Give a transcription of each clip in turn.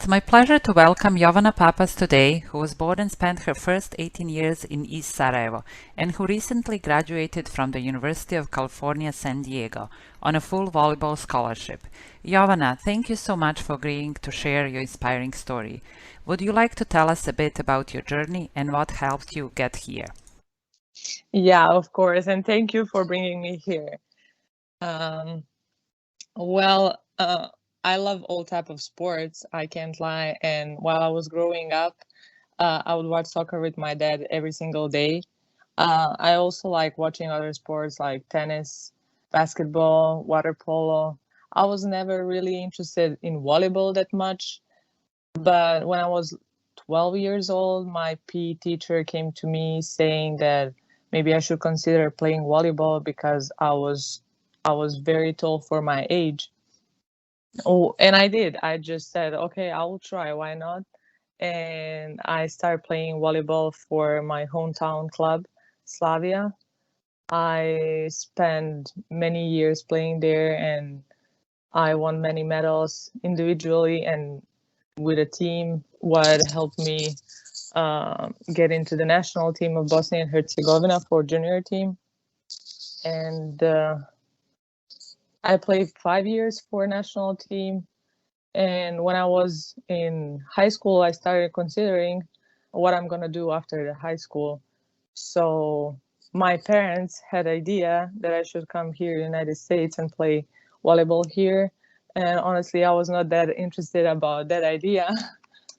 It's my pleasure to welcome Jovana Papaz today, who was born and spent her first 18 years in East Sarajevo, and who recently graduated from the University of California, San Diego, on a full volleyball scholarship. Jovana, thank you so much for agreeing to share your inspiring story. Would you like to tell us a bit about your journey and what helped you get here? Yeah, of course, and thank you for bringing me here. Um, well, I love all type of sports. I can't lie. And while I was growing up, I would watch soccer with my dad every single day. I also like watching other sports like tennis, basketball, water polo. I was never really interested in volleyball that much, but when I was 12 years old, my PE teacher came to me saying that maybe I should consider playing volleyball because I was very tall for my age. Oh, and I did. I just said, okay, I will try. Why not? And I started playing volleyball for my hometown club, Slavia. I spent many years playing there and I won many medals individually and with a team, what helped me get into the national team of Bosnia and Herzegovina for junior team. And I played 5 years for national team. And when I was in high school, I started considering what I'm gonna do after the high school. So my parents had idea that I should come here to the United States and play volleyball here. And honestly, I was not that interested about that idea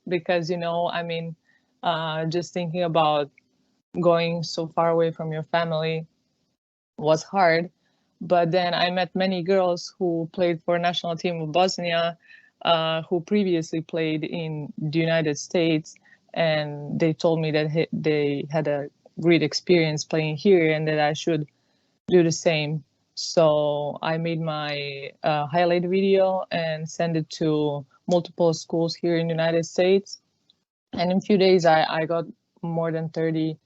because I mean, just thinking about going so far away from your family was hard. But then I met many girls who played for national team of Bosnia, who previously played in the United States, and they told me that they had a great experience playing here and that I should do the same. So I made my highlight video and sent it to multiple schools here in the United States. And in a few days, I got more than 30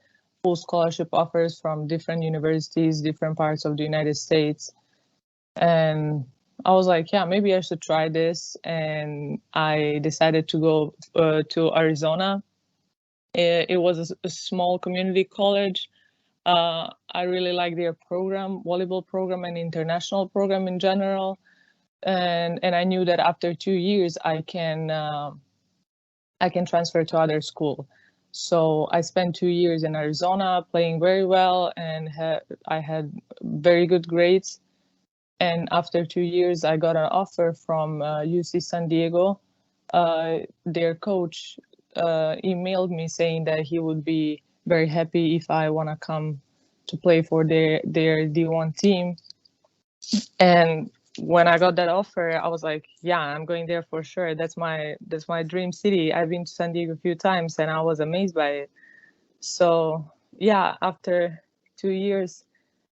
full scholarship offers from different universities, different parts of the United States. And I was like, yeah, maybe I should try this. And I decided to go to Arizona. It was a small community college. I really like their program, volleyball program, and international program in general. And I knew that after 2 years, I can transfer to other school. So I spent 2 years in Arizona playing very well, and I had very good grades. And after 2 years, I got an offer from UC San Diego. Their coach emailed me saying that he would be very happy if I want to come to play for their D1 team. And when I got that offer, I was like, yeah, I'm going there for sure. That's my dream city. I've been to San Diego a few times and I was amazed by it. So yeah, after 2 years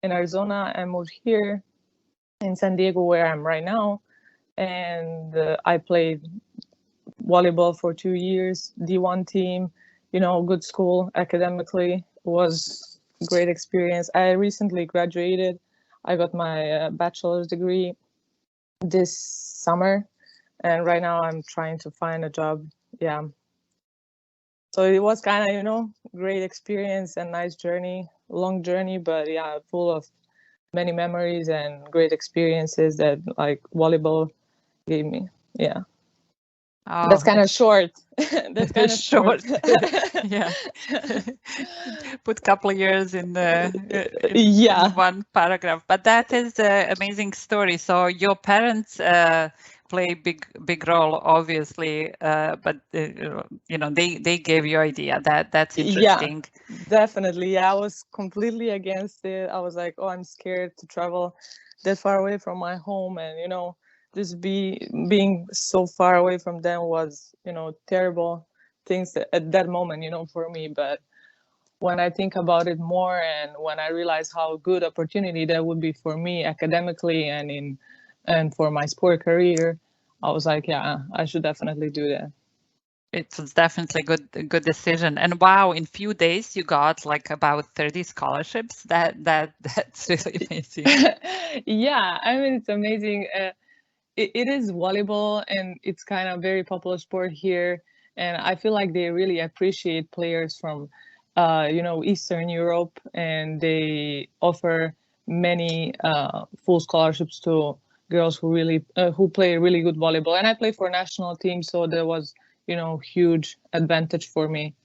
in Arizona, I moved here in San Diego where I'm right now. And I played volleyball for 2 years, D1 team, good school academically. It was a great experience. I recently graduated. I got my bachelor's degree this summer, and right now I'm trying to find a job. Yeah. So it was kind of, great experience and nice journey, long journey, but yeah, full of many memories and great experiences that like volleyball gave me. Yeah. Oh, That's kind of short. That's kind of short. Yeah. Put a couple of years in Yeah. one paragraph, but that is an amazing story. So your parents play big role, obviously, but they gave you idea. That's interesting. Yeah, definitely. Yeah, I was completely against it. I was like, oh, I'm scared to travel that far away from my home, and just being so far away from them was terrible things at that moment for me. But when I think about it more, and when I realize how good opportunity that would be for me academically and for my sport career, I was like, yeah, I should definitely do that. It was definitely a good decision. And wow, in few days you got like about 30 scholarships. That's really amazing. Yeah, I mean, it's amazing. it is volleyball, and it's kind of very popular sport here. And I feel like they really appreciate players from, Eastern Europe, and they offer many full scholarships to girls who play really good volleyball. And I play for national team, so there was, huge advantage for me.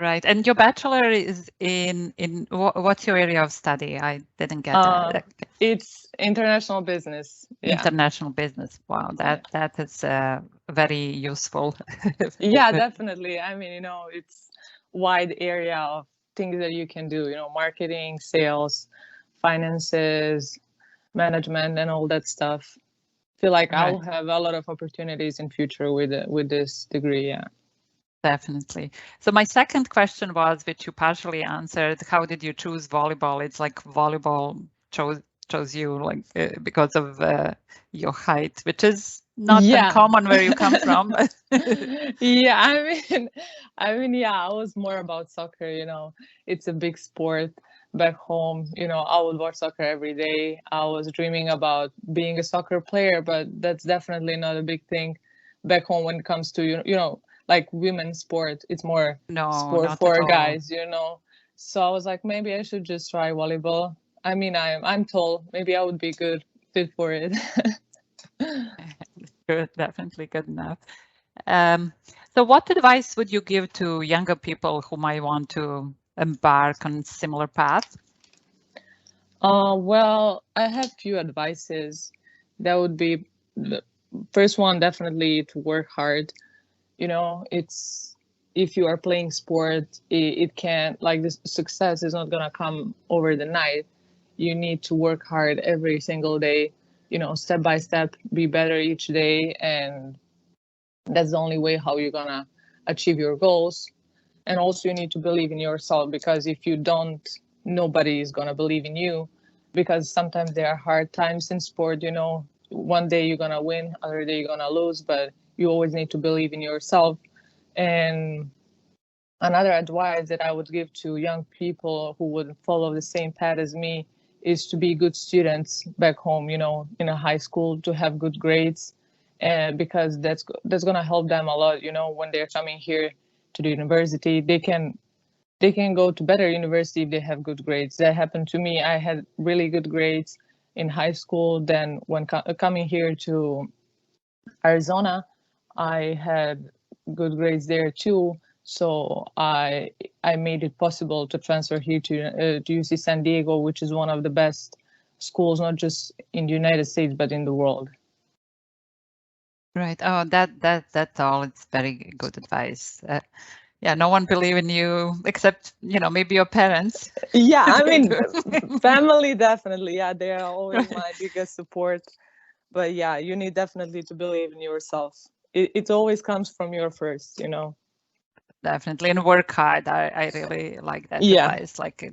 Right. And your bachelor is in what's your area of study? I didn't get that. It's international business. Yeah. International business. Wow, that is very useful. Yeah, definitely. I mean, it's wide area of things that you can do, marketing, sales, finances, management, and all that stuff. Feel like I'll Right. have a lot of opportunities in future with this degree. Yeah. Definitely. So my second question was, which you partially answered, how did you choose volleyball? It's like volleyball chose you like because of your height, which is not Yeah. uncommon where you come from. Yeah, yeah, I was more about soccer, It's a big sport back home. I would watch soccer every day. I was dreaming about being a soccer player, but that's definitely not a big thing back home when it comes to, like women's sport. It's more No, sport not at for all. guys, So I was like, maybe I should just try volleyball. I mean, I'm tall. Maybe I would be good fit for it. Good, definitely good enough. So what advice would you give to younger people who might want to embark on similar path? Well, I have few advices. That would be the first one, definitely to work hard. It's if you are playing sport, it can like this success is not gonna come over the night. You need to work hard every single day, step by step, be better each day, and that's the only way how you're gonna achieve your goals. And also you need to believe in yourself, because if you don't, nobody is going to believe in you, because sometimes there are hard times in sport. One day you're going to win, other day you're going to lose, but you always need to believe in yourself. And another advice that I would give to young people who would follow the same path as me is to be good students back home, in a high school, to have good grades, because that's going to help them a lot, when they're coming here to the university. They can go to better university if they have good grades. That happened to me. I had really good grades in high school. Then when coming here to Arizona, I had good grades there too. So I made it possible to transfer here to UC San Diego, which is one of the best schools, not just in the United States but in the world. Right. Oh, that's all. It's very good advice. Yeah, no one believe in you except, maybe your parents. Yeah, I mean, family definitely. Yeah, they are always my biggest support. But yeah, you need definitely to believe in yourself. It always comes from your first. Definitely, and work hard. I really like that Yeah, advice. Like,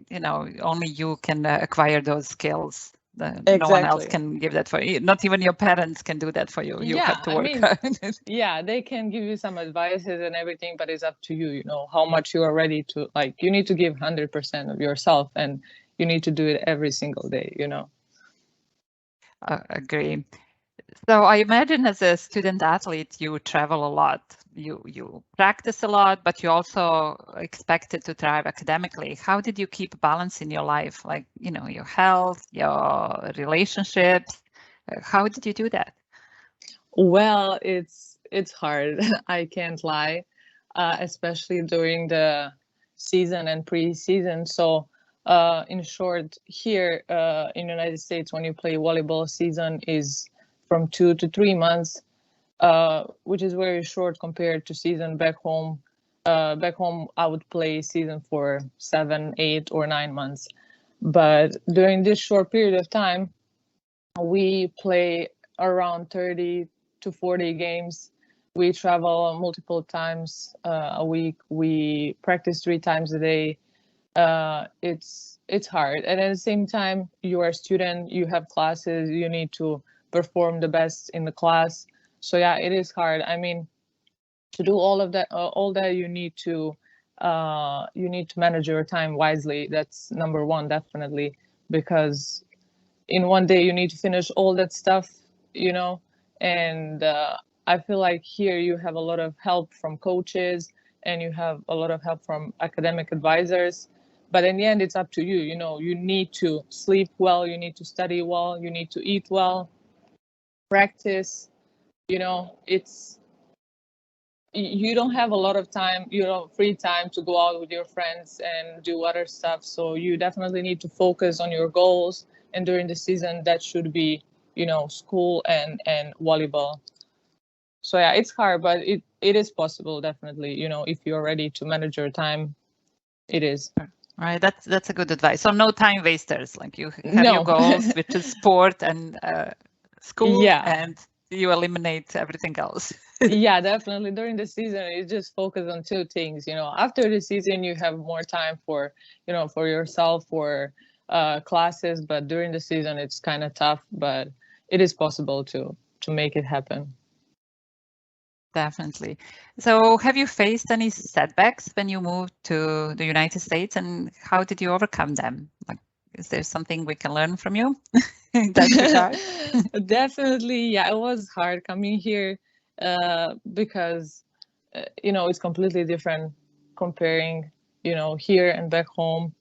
only you can acquire those skills. No one else exactly. can give that for you. Not even your parents can do that for you. You Yeah, have to I work mean, hard. yeah, they can give you some advices and everything, but it's up to you, how much you are ready to, like, you need to give 100% of yourself, and you need to do it every single day. Agree. So I imagine as a student athlete, you travel a lot. You practice a lot, but you also expected to thrive academically. How did you keep balance in your life? Like, your health, your relationships. How did you do that? Well, it's hard. I can't lie, especially during the season and pre-season. So, in short, here in the United States, when you play volleyball, season is from 2 to 3 months, which is very short compared to season back home. Back home, I would play season for 7, 8, or 9 months. But during this short period of time, we play around 30 to 40 games. We travel multiple times a week. We practice 3 times a day. It's hard, and at the same time, you are a student. You have classes. You need to perform the best in the class. So yeah, it is hard. I mean, to do all that, you need to manage your time wisely. That's number one, definitely, because in one day you need to finish all that stuff, and I feel like here you have a lot of help from coaches and you have a lot of help from academic advisors, but in the end it's up to you. You need to sleep well, you need to study well, you need to eat well, practice. It's you don't have a lot of time, free time to go out with your friends and do other stuff. So you definitely need to focus on your goals. And during the season, that should be, school and volleyball. So yeah, it's hard, but it is possible, definitely. If you're ready to manage your time, it is. Right, that's a good advice. So no time wasters, like you have No. your goals, which is sport and school, Yeah. and you eliminate everything else. Yeah, definitely. During the season, you just focus on two things. After the season, you have more time for, for yourself, for classes. But during the season, it's kind of tough, but it is possible to make it happen. Definitely. So have you faced any setbacks when you moved to the United States, and how did you overcome them? Like, is there something we can learn from you in that regard? Definitely. Yeah, it was hard coming here because, it's completely different comparing, here and back home.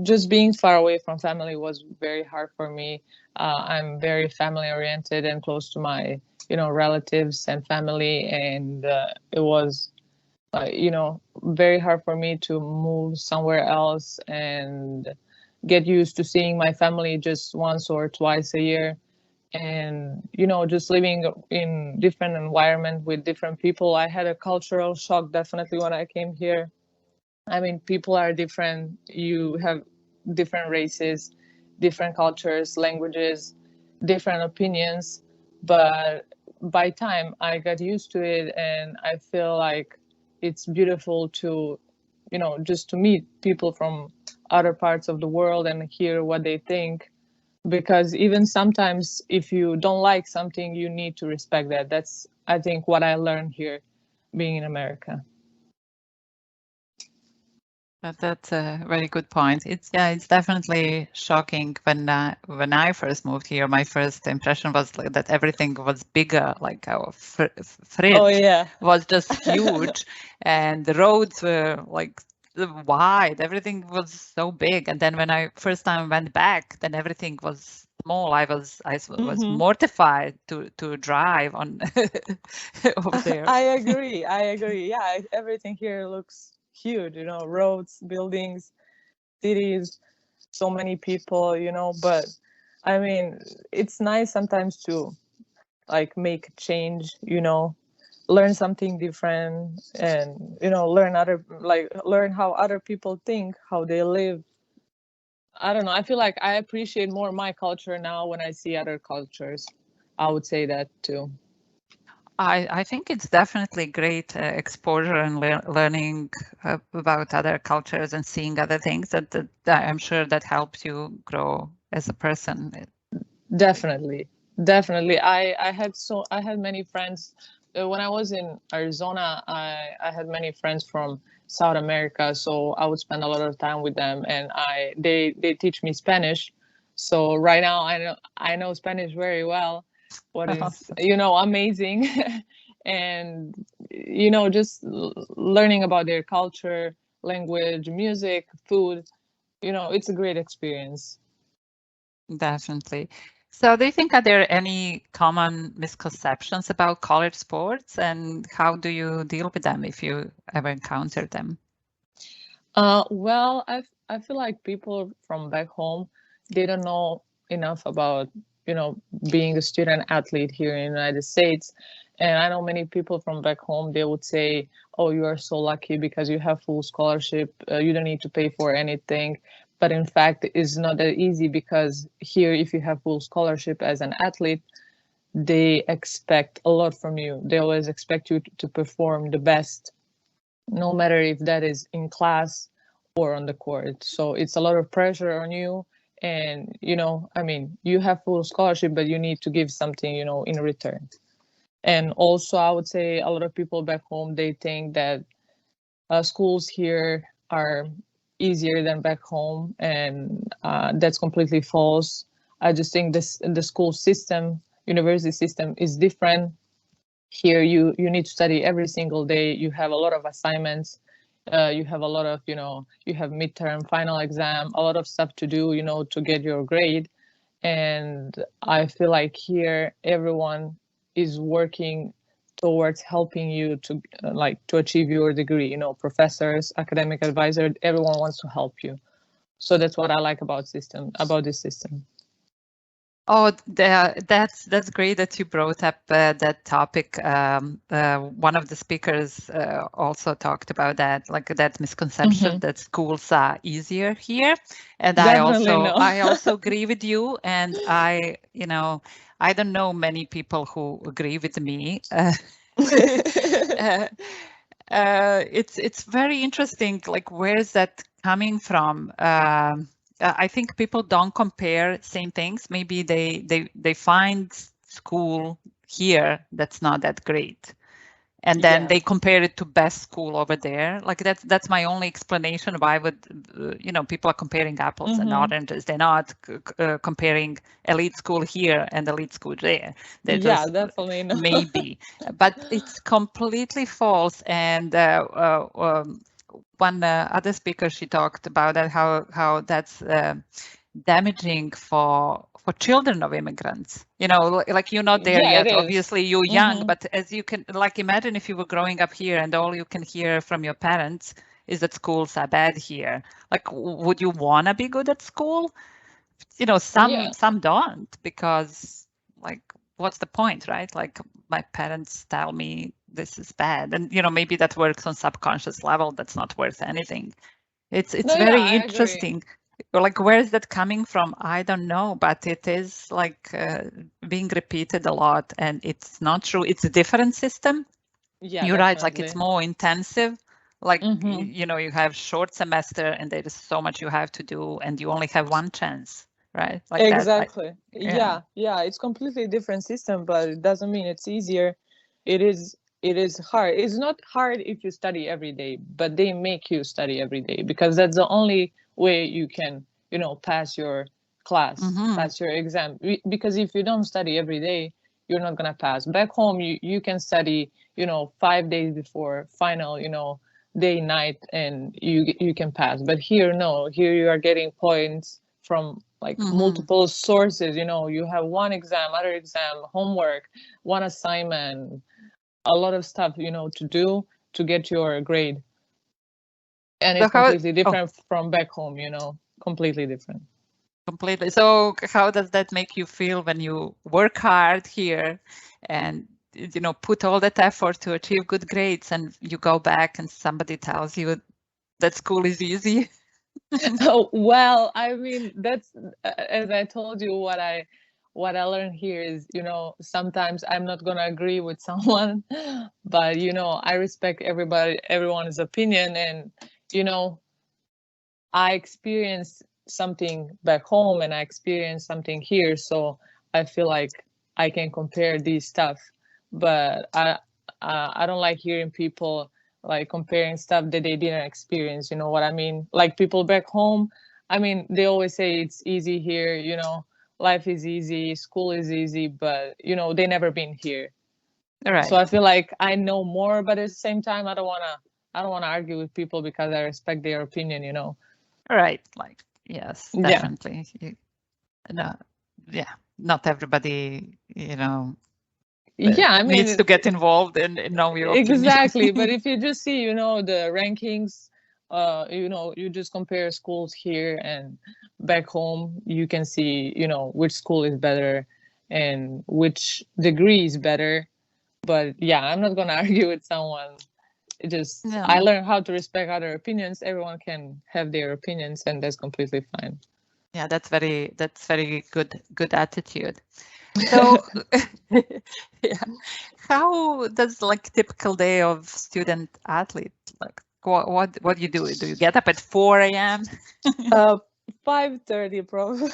Just being far away from family was very hard for me. I'm very family oriented and close to my, relatives and family, and it was, very hard for me to move somewhere else and get used to seeing my family just once or twice a year, and just living in different environment with different people. I had a cultural shock definitely when I came here. I mean, people are different. You have different races, different cultures, languages, different opinions. But by time I got used to it, and I feel like it's beautiful to, just to meet people from other parts of the world and hear what they think. Because even sometimes, if you don't like something, you need to respect that. That's, I think, what I learned here being in America. That's a very good point. It's definitely shocking when I first moved here. My first impression was like that everything was bigger, like our fridge Oh yeah. was just huge, and the roads were like wide. Everything was so big. And then when I first time went back, then everything was small. I was mortified to drive on over there. I agree. Yeah, everything here looks huge, roads, buildings, cities, so many people, but I mean, it's nice sometimes to like make a change, learn something different, and learn how other people think, how they live. I don't know. I feel like I appreciate more my culture now when I see other cultures. I would say that too. I think it's definitely great exposure and learning about other cultures and seeing other things that I'm sure that helps you grow as a person. Definitely. I had many friends when I was in Arizona. I had many friends from South America, so I would spend a lot of time with them, and they teach me Spanish. So right now I know Spanish very well, what is amazing. And just learning about their culture, language, music, food, it's a great experience. Definitely. So do you think, are there any common misconceptions about college sports, and how do you deal with them if you ever encounter them? Well, I feel like people from back home, they don't know enough about, being a student athlete here in the United States. And I know many people from back home, they would say, "Oh, you are so lucky because you have full scholarship. You don't need to pay for anything." But in fact, it's not that easy, because here, if you have full scholarship as an athlete, they expect a lot from you. They always expect you to perform the best, no matter if that is in class or on the court. So it's a lot of pressure on you. And, I mean, you have full scholarship, but you need to give something, in return. And also, I would say a lot of people back home, they think that schools here are easier than back home, and that's completely false. I just think the school system, university system, is different. Here you need to study every single day. You have a lot of assignments. You have a lot of, you have midterm, final exam, a lot of stuff to do, to get your grade. And I feel like here everyone is working towards helping you to to achieve your degree. Professors, academic advisor, everyone wants to help you. So that's what I like about this system. Oh, that's great that you brought up that topic. One of the speakers also talked about that, like that misconception that schools are easier here, and Definitely I also agree with you. And I don't know many people who agree with me. It's very interesting. Like, where is that coming from? I think people don't compare same things. Maybe they find school here that's not that great, and then they compare it to best school over there. Like that's my only explanation why would people are comparing apples and oranges. They're not comparing elite school here and elite school there. They're just definitely not. maybe, but it's completely false. And one other speaker, she talked about that, how that's damaging for children of immigrants. Like you're not there yet. Obviously, you're young, but as you can imagine, if you were growing up here and all you can hear from your parents is that schools are bad here. Like, would you want to be good at school? Some don't, because like, what's the point, right? Like, my parents tell me this is bad, and maybe that works on subconscious level. That's not worth anything. It's very interesting. Like, where is that coming from? I don't know, but it is like being repeated a lot, and it's not true. It's a different system. You're right. Like, it's more intensive. Like, you have short semester, and there is so much you have to do, and you only have one chance, right? Like exactly. Yeah. It's completely different system, but it doesn't mean it's easier. It is hard. It's not hard if you study every day, but they make you study every day, because that's the only way you can pass your class, pass your exam. Because if you don't study every day, you're not gonna pass. Back home, you can study 5 days before final, day, night, and you can pass. But here, no. Here you are getting points from like multiple sources. You have one exam, other exam, homework, one assignment, a lot of stuff to do to get your grade. And it's completely different from back home. Completely different. Completely. So how does that make you feel when you work hard here and put all that effort to achieve good grades, and you go back and somebody tells you that school is easy? Oh, well, I mean, that's as I told you, what I learned here is, sometimes I'm not gonna agree with someone, but I respect everyone's opinion, and I experienced something back home and I experienced something here, so I feel like I can compare these stuff. But I don't like hearing people like comparing stuff that they didn't experience. You know what I mean? Like, people back home, I mean, they always say it's easy here. Life is easy, school is easy, but they never been here. Right. So I feel like I know more, but at the same time, I don't wanna argue with people because I respect their opinion. Right. Like, yes, definitely. Not everybody, I mean, needs to get involved and know your exactly. opinion. But if you just see, the rankings, you just compare schools here and back home, you can see, which school is better and which degree is better. But I'm not gonna argue with someone. I learned how to respect other opinions. Everyone can have their opinions, and that's completely fine. Yeah, that's very good attitude. So how does like typical day of student athlete, like what do you do? Do you get up at 4 a.m.? 5:30 probably.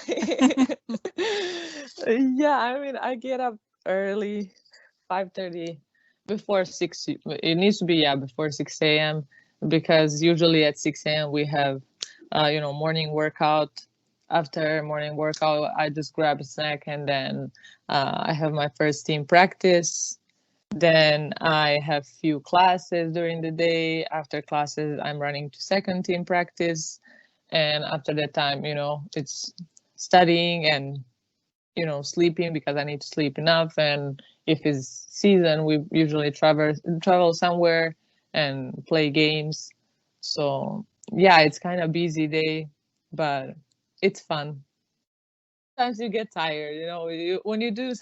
I mean, I get up early, 5:30, before 6. It needs to be before 6 a.m. because usually at 6 a.m. we have morning workout. After morning workout, I just grab a snack, and then I have my first team practice. Then I have few classes during the day. After classes, I'm running to second team practice. And after that time, it's studying and, sleeping, because I need to sleep enough. And if it's season, we usually travel somewhere and play games. So yeah, it's kind of busy day, but it's fun. Sometimes you get tired, when you do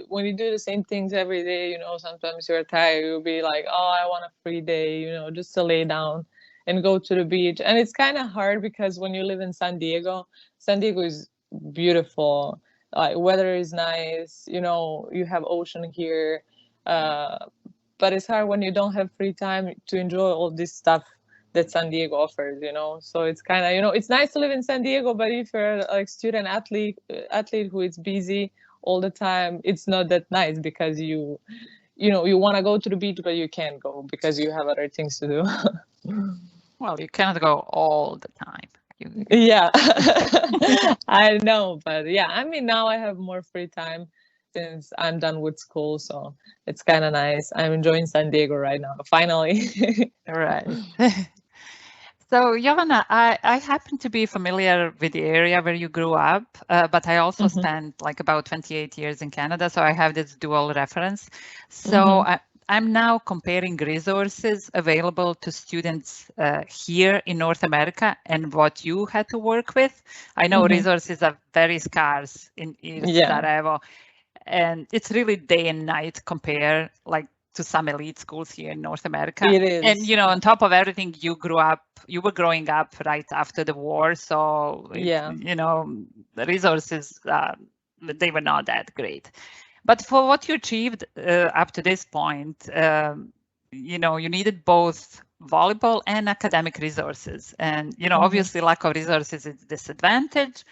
when you do the same things every day, sometimes you're tired. You'll be like, oh, I want a free day, just to lay down and go to the beach. And it's kind of hard because when you live in San Diego is beautiful. Like, weather is nice, you have ocean here. But it's hard when you don't have free time to enjoy all this stuff that San Diego offers, So it's kind of, it's nice to live in San Diego, but if you're like student athlete who is busy all the time, it's not that nice, because you want to go to the beach, but you can't go because you have other things to do. Well, you cannot go all the time. Yeah, I know, but yeah, I mean, now I have more free time since I'm done with school, so it's kind of nice. I'm enjoying San Diego right now, finally. Right. So, Jovana, I happen to be familiar with the area where you grew up, but I also spent like about 28 years in Canada, so I have this dual reference. So I'm now comparing resources available to students here in North America and what you had to work with. I know resources are very scarce in East Sarajevo, and it's really day and night compare like to some elite schools here in North America. It is. And, on top of everything, you were growing up right after the war. So, the resources, they were not that great. But for what you achieved up to this point, you needed both volleyball and academic resources. And, obviously lack of resources is a disadvantage.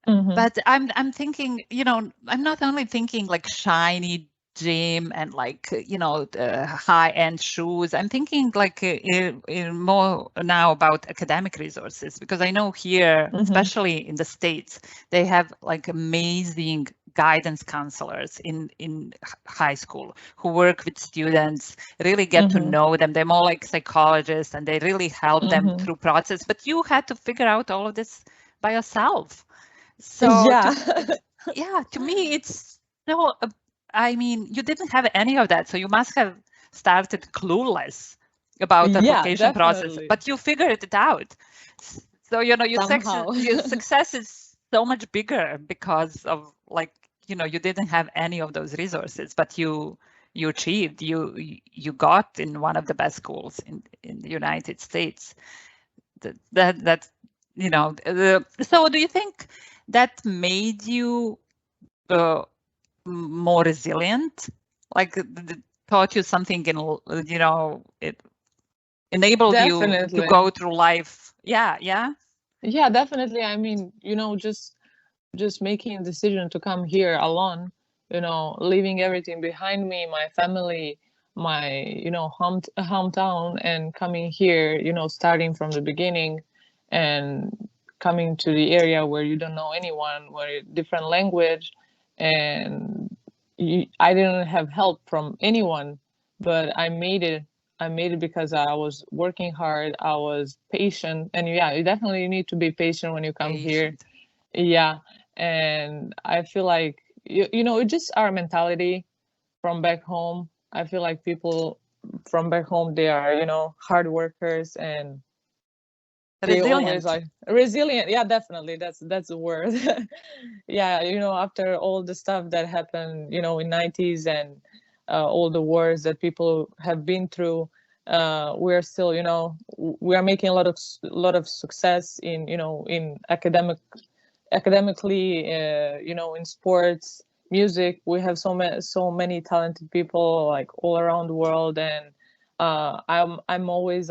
But I'm thinking, I'm not only thinking like shiny gym and like, high-end shoes. I'm thinking like more now about academic resources, because I know here, especially in the States, they have like amazing guidance counselors in high school who work with students, really get to know them. They're more like psychologists, and they really help them through process. But you had to figure out all of this by yourself. So to me, it's so, I mean, you didn't have any of that. So you must have started clueless about the application process, but you figured it out. So, your success is so much bigger because of like, you didn't have any of those resources, but you achieved, you got in one of the best schools in the United States. That's, so do you think that made you more resilient? Like, taught you something, it enabled you to go through life. Yeah, definitely. I mean, just making a decision to come here alone, leaving everything behind me, my family, my hometown, and coming here, starting from the beginning, and coming to the area where you don't know anyone, where different language, and I didn't have help from anyone, but I made it. I made it because I was working hard. I was patient, and you definitely need to be patient when you come here. Yeah, and I feel like it's just our mentality from back home. I feel like people from back home, they are hard workers, and they always like resilient. Yeah, definitely. That's the word. Yeah, after all the stuff that happened, in 90s, and all the wars that people have been through, we're still, we are making a lot of success in, in academically, in sports, music. We have so many talented people like all around the world, and I'm always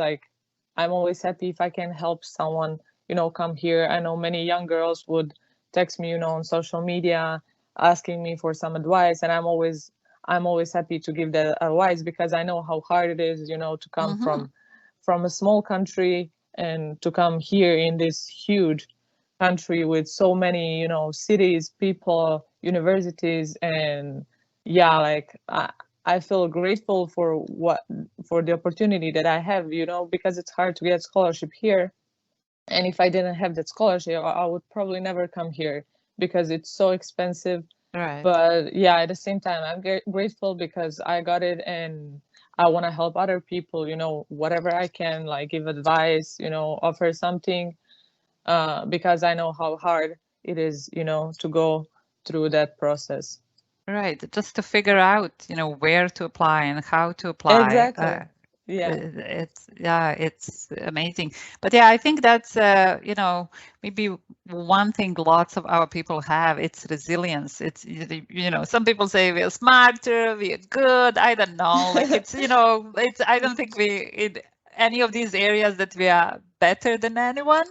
happy if I can help someone, come here. I know many young girls would text me, on social media, asking me for some advice, and I'm always happy to give that advice, because I know how hard it is, to come from a small country and to come here in this huge country with so many, you know, cities, people, universities, and yeah, like I feel grateful for the opportunity that I have, you know, because it's hard to get scholarship here. And if I didn't have that scholarship, I would probably never come here because it's so expensive. Right. But yeah, at the same time, I'm grateful because I got it, and I want to help other people, you know, whatever I can, like give advice, you know, offer something, because I know how hard it is, you know, to go through that process. Right. Just to figure out, you know, where to apply and how to apply. Exactly. Yeah. It's amazing. But yeah, I think that's you know, maybe one thing lots of our people have, it's resilience. It's, you know, some people say we're smarter, we're good. I don't know. Like it's, you know, it's, I don't think we in any of these areas that we are better than anyone.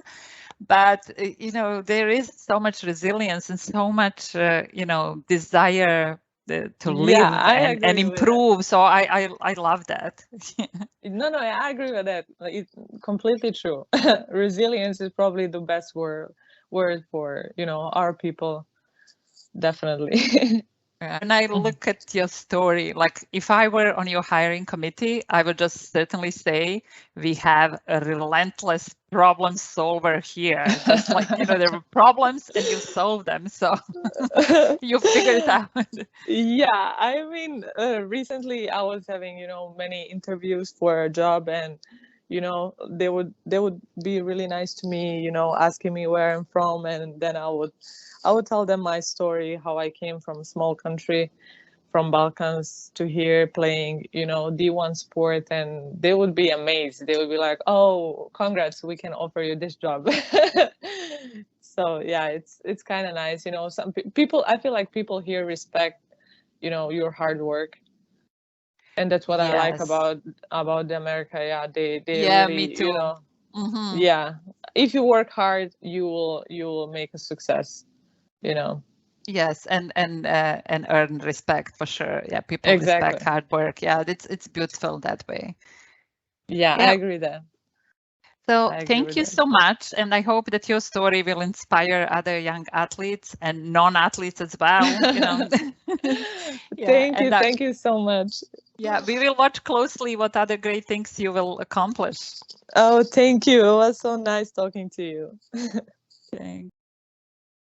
But you know, there is so much resilience and so much you know, desire to Yeah, live I and agree with that. improve. So I love that. No, I agree with that. Like, it's completely true. Resilience is probably the best word for, you know, our people. Definitely. And I look at your story, like if I were on your hiring committee, I would just certainly say we have a relentless problem solver here. Just like, you know, there were problems and you solve them. So you figure it out. Yeah, I mean, recently I was having, you know, many interviews for a job, and you know, they would be really nice to me, you know, asking me where I'm from, and then I would tell them my story, how I came from a small country from Balkans to here playing, you know, D1 sport, and they would be amazed. They would be like, "Oh, congrats, we can offer you this job." So yeah, it's kind of nice, you know. Some people, I feel like people here respect, you know, your hard work, and that's what I like Yes. about the America. Yeah, they Yeah, me really, you too. know, yeah. If you work hard, you will make a success, you know. Yes, and earn respect for sure. Yeah, people respect Exactly. hard work. Yeah, it's beautiful that way. Yeah, I Yeah. agree that. So I agree thank with you that. so much, and I hope that your story will inspire other young athletes and non-athletes as well. You know, yeah, and Thank you so much. yeah, we will watch closely what other great things you will accomplish. Oh, thank you. It was so nice talking to you. Thanks.